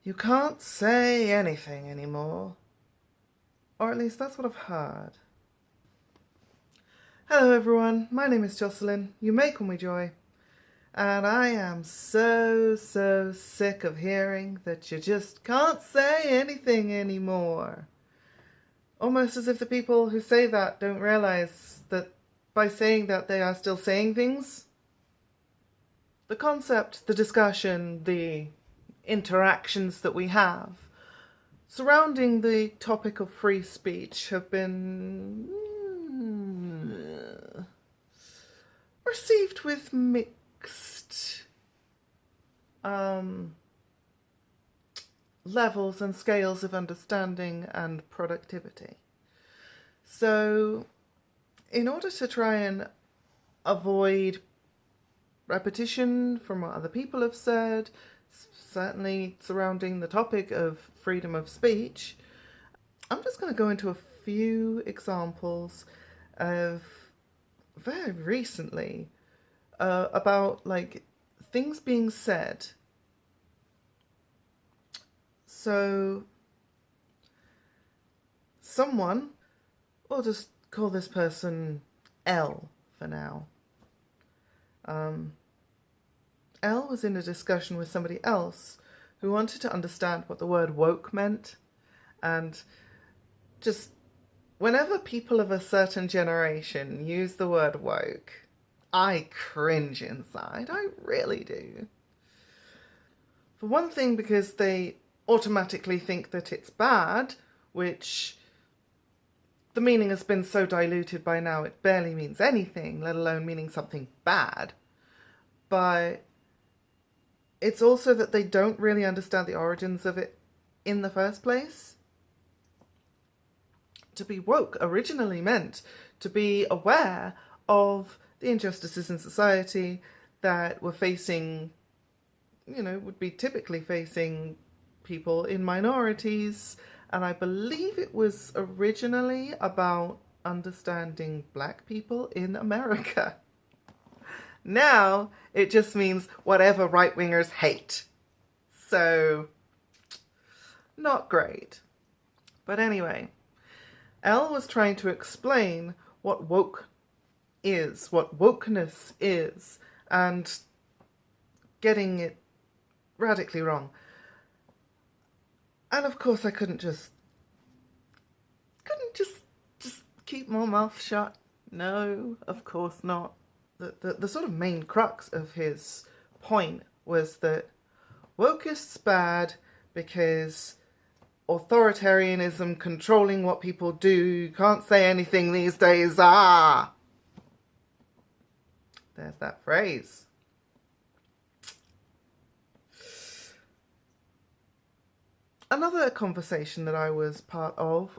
You can't say anything anymore. Or at least that's what I've heard. Hello everyone, my name is Jocelyn. You may call me Joy. And I am so sick of hearing that you just can't say anything anymore. Almost as if the people who say that don't realize that by saying that they are still saying things. The concept, the discussion, the interactions that we have surrounding the topic of free speech have been received with mixed levels and scales of understanding and productivity. So, in order to try and avoid repetition from what other people have said, certainly surrounding the topic of freedom of speech, I'm just going to go into a few examples of very recently about like things being said. So someone, we'll just call this person L for now. Elle was in a discussion with somebody else who wanted to understand what the word woke meant. And just whenever people of a certain generation use the word woke, I cringe inside. I really do. For one thing, because they automatically think that it's bad, which the meaning has been so diluted by now it barely means anything, let alone meaning something bad. But it's also that they don't really understand the origins of it in the first place. To be woke originally meant to be aware of the injustices in society that were facing, would be typically facing people in minorities. And I believe it was originally about understanding Black people in America. Now, it just means whatever right-wingers hate. So, not great. But anyway, Elle was trying to explain what woke is, what wokeness is, and getting it radically wrong. And of course I couldn't just keep my mouth shut. No, of course not. The sort of main crux of his point was that wokeist's bad because authoritarianism controlling what people do, you can't say anything these days, there's that phrase. Another conversation that I was part of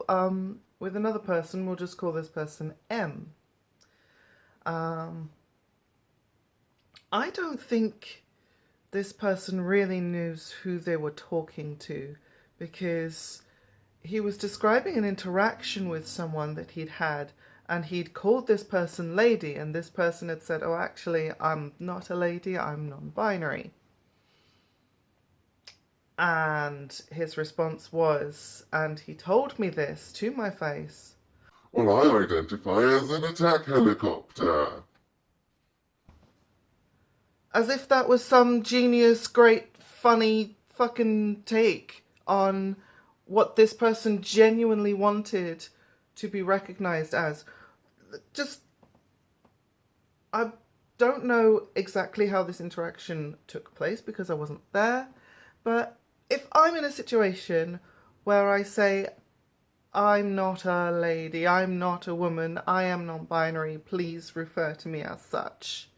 with another person, we'll just call this person M. I don't think this person really knows who they were talking to, because he was describing an interaction with someone that he'd had, and he'd called this person lady, and this person had said, oh, actually, I'm not a lady, I'm non-binary. And his response was, and he told me this to my face, well, I identify as an attack helicopter. As if that was some genius, great, funny fucking take on what this person genuinely wanted to be recognized as. I don't know exactly how this interaction took place because I wasn't there, but if I'm in a situation where I say, I'm not a lady, I'm not a woman, I am non-binary, please refer to me as such.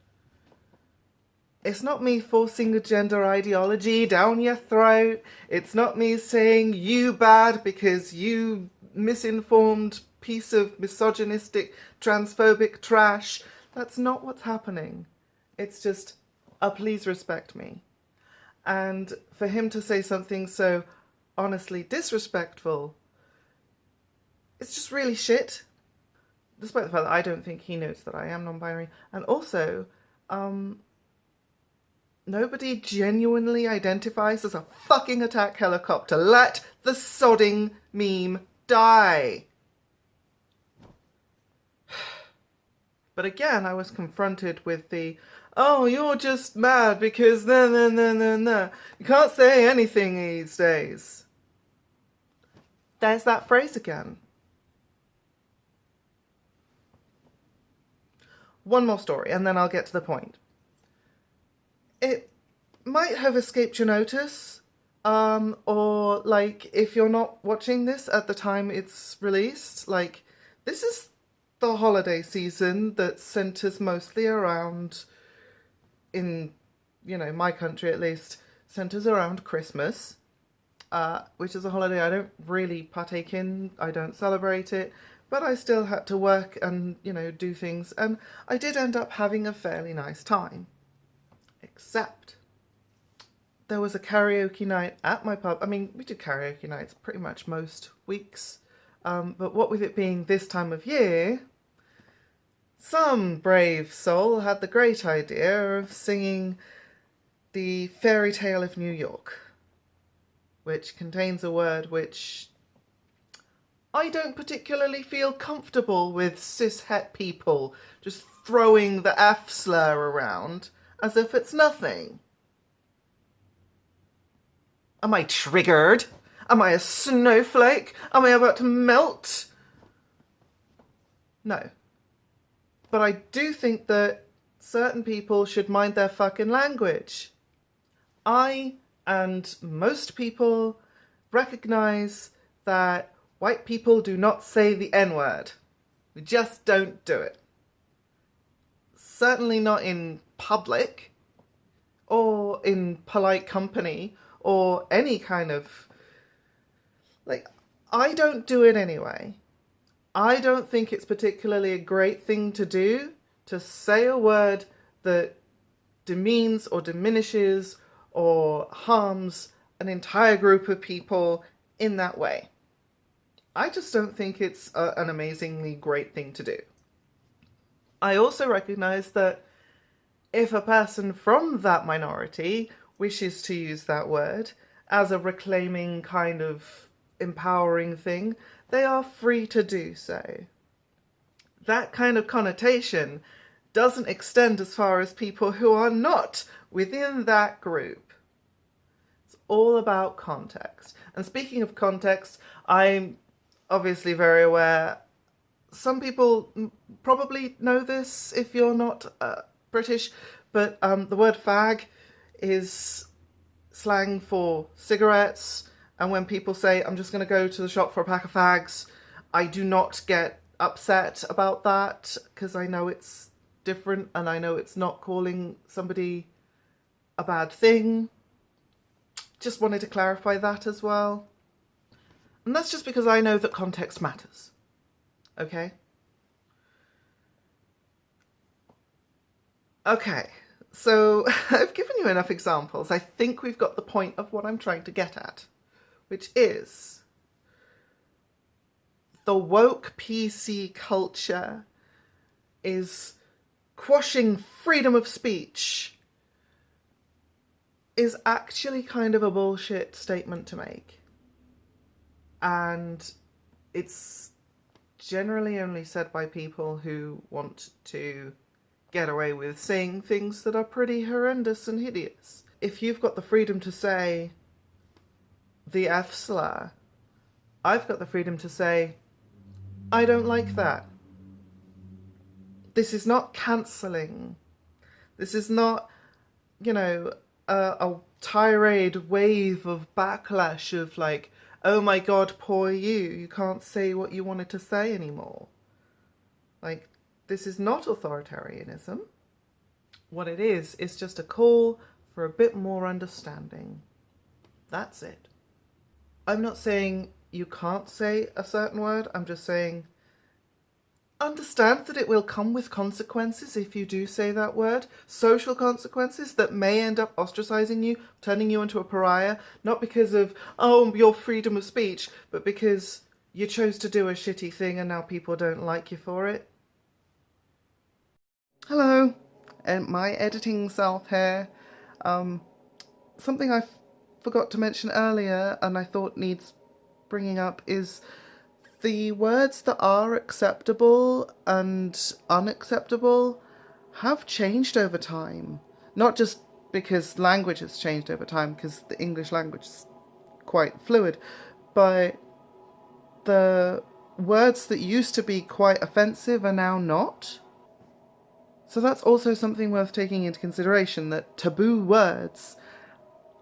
It's not me forcing a gender ideology down your throat. It's not me saying you bad because you misinformed piece of misogynistic, transphobic trash. That's not what's happening. It's just, please respect me. And for him to say something so honestly disrespectful, it's just really shit. Despite the fact that I don't think he knows that I am non-binary. And also, Nobody genuinely identifies as a fucking attack helicopter. Let the sodding meme die. But again, I was confronted with the, oh, you're just mad because no. You can't say anything these days. There's that phrase again. One more story, and then I'll get to the point. It might have escaped your notice, or like if you're not watching this at the time it's released, like this is the holiday season that centers mostly around, in, you know, my country at least, centers around Christmas, which is a holiday I don't really partake in. I don't celebrate it, but I still had to work and, you know, do things, and I did end up having a fairly nice time. Except there was a karaoke night at my pub. I mean, we do karaoke nights pretty much most weeks, but what with it being this time of year, some brave soul had the great idea of singing the Fairy Tale of New York, which contains a word which I don't particularly feel comfortable with cis-het people just throwing the F slur around as if it's nothing. Am I triggered? Am I a snowflake? Am I about to melt? No. But I do think that certain people should mind their fucking language. I, and most people, recognise that white people do not say the N-word. We just don't do it. Certainly not in public, or in polite company, or any kind of, like, I don't do it anyway. I don't think it's particularly a great thing to do, to say a word that demeans or diminishes or harms an entire group of people in that way. I just don't think it's an amazingly great thing to do. I also recognise that if a person from that minority wishes to use that word as a reclaiming kind of empowering thing, they are free to do so. That kind of connotation doesn't extend as far as people who are not within that group. It's all about context. And speaking of context, I'm obviously very aware, some people probably know this if you're not British, but the word fag is slang for cigarettes, and when people say, I'm just going to go to the shop for a pack of fags, I do not get upset about that, because I know it's different, and I know it's not calling somebody a bad thing. Just wanted to clarify that as well. And that's just because I know that context matters. Okay? Okay, so I've given you enough examples. I think we've got the point of what I'm trying to get at, which is the woke PC culture is quashing freedom of speech is actually kind of a bullshit statement to make. And it's generally only said by people who want to get away with saying things that are pretty horrendous and hideous. If you've got the freedom to say the F slur, I've got the freedom to say, I don't like that. This is not cancelling. This is not, you know, a tirade wave of backlash of like, oh my god, poor you can't say what you wanted to say anymore. Like, this is not authoritarianism. What it is just a call for a bit more understanding. That's it. I'm not saying you can't say a certain word, I'm just saying understand that it will come with consequences if you do say that word. Social consequences that may end up ostracizing you, turning you into a pariah, not because of, oh, your freedom of speech, but because you chose to do a shitty thing and now people don't like you for it. Hello, and my editing self here. Something I forgot to mention earlier and I thought needs bringing up is the words that are acceptable and unacceptable have changed over time. Not just because language has changed over time, because the English language is quite fluid, but the words that used to be quite offensive are now not. So that's also something worth taking into consideration, that taboo words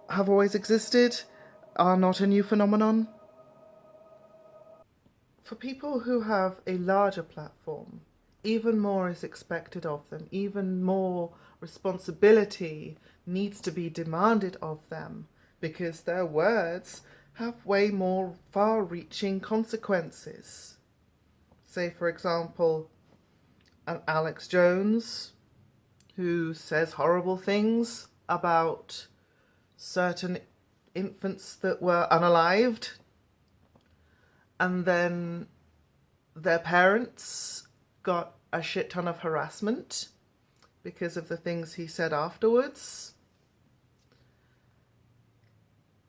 have always existed, are not a new phenomenon. For people who have a larger platform, even more is expected of them, even more responsibility needs to be demanded of them, because their words have way more far-reaching consequences. Say, for example, an Alex Jones who says horrible things about certain infants that were unalived, and then their parents got a shit ton of harassment because of the things he said afterwards.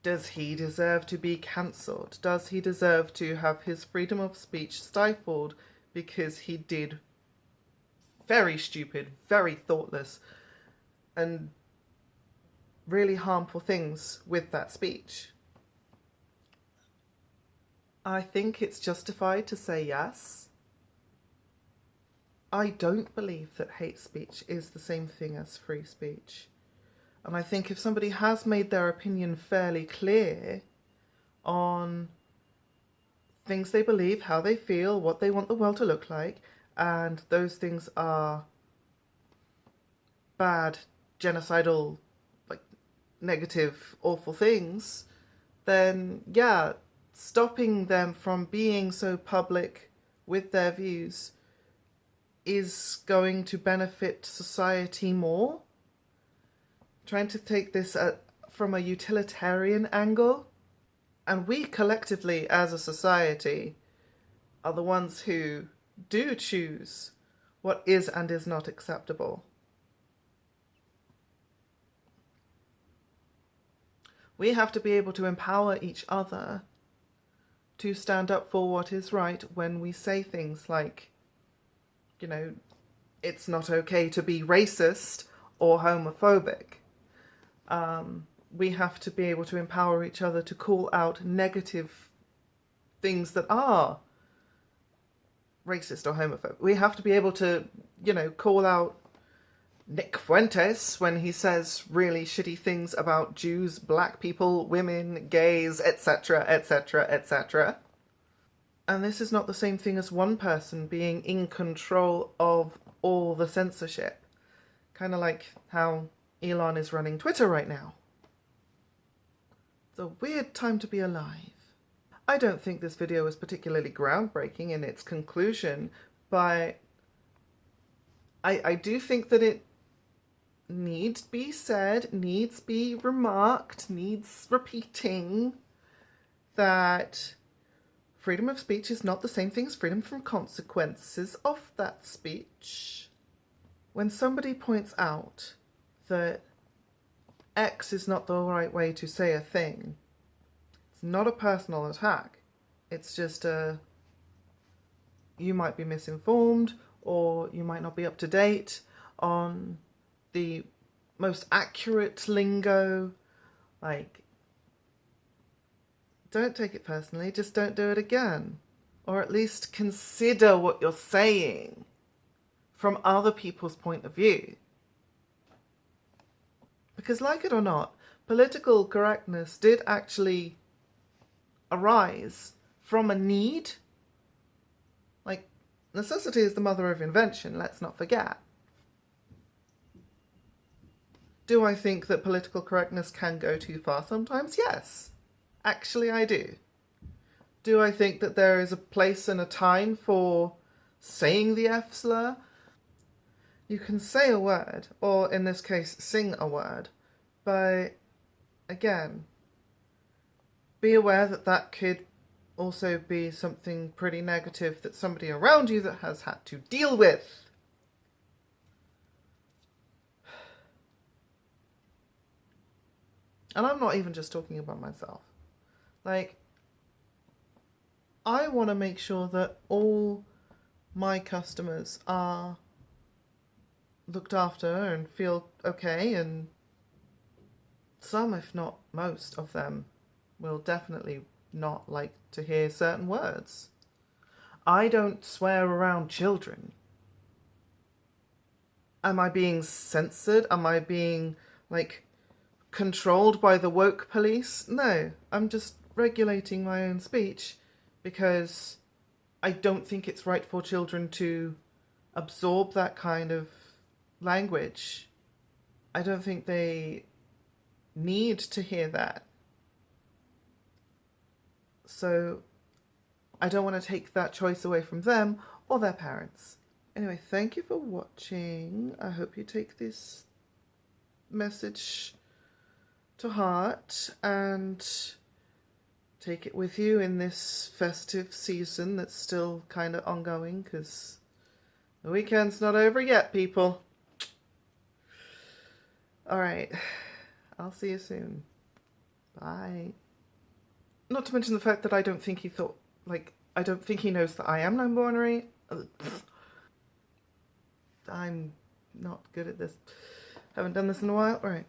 Does he deserve to be cancelled? Does he deserve to have his freedom of speech stifled because he did very stupid, very thoughtless, and really harmful things with that speech? I think it's justified to say yes. I don't believe that hate speech is the same thing as free speech. And I think if somebody has made their opinion fairly clear on things they believe, how they feel, what they want the world to look like, and those things are bad, genocidal, like negative, awful things, then yeah, stopping them from being so public with their views is going to benefit society more. Trying to take this from a utilitarian angle, and we collectively as a society are the ones who do choose what is and is not acceptable. We have to be able to empower each other to stand up for what is right when we say things like, you know, it's not okay to be racist or homophobic. We have to be able to empower each other to call out negative things that are racist or homophobic. We have to be able to, you know, call out Nick Fuentes when he says really shitty things about Jews, black people, women, gays, etc., etc., etc. And this is not the same thing as one person being in control of all the censorship. Kind of like how Elon is running Twitter right now. It's a weird time to be alive. I don't think this video is particularly groundbreaking in its conclusion, but I do think that it needs be said, needs be remarked, needs repeating, that freedom of speech is not the same thing as freedom from consequences of that speech. When somebody points out that X is not the right way to say a thing, it's not a personal attack. It's just you might be misinformed, or you might not be up to date on the most accurate lingo. Like, don't take it personally, just don't do it again. Or at least consider what you're saying from other people's point of view. Because like it or not, political correctness did actually arise from a need. Like, necessity is the mother of invention, let's not forget. Do I think that political correctness can go too far sometimes? Yes. Actually, I do. Do I think that there is a place and a time for saying the F slur? You can say a word, or in this case, sing a word, but again, be aware that that could also be something pretty negative that somebody around you that has had to deal with. And I'm not even just talking about myself. Like, I want to make sure that all my customers are looked after and feel okay, and some, if not most of them, will definitely not like to hear certain words. I don't swear around children. Am I being censored? Am I being, like, controlled by the woke police? No, I'm just regulating my own speech because I don't think it's right for children to absorb that kind of language. I don't think they need to hear that. So I don't want to take that choice away from them or their parents. Anyway, thank you for watching. I hope you take this message to heart and take it with you in this festive season that's still kind of ongoing, because the weekend's not over yet, people. Alright, I'll see you soon. Bye. Not to mention the fact that I don't think he thought, like, I don't think he knows that I am non-binary. I'm not good at this. Haven't done this in a while. Right.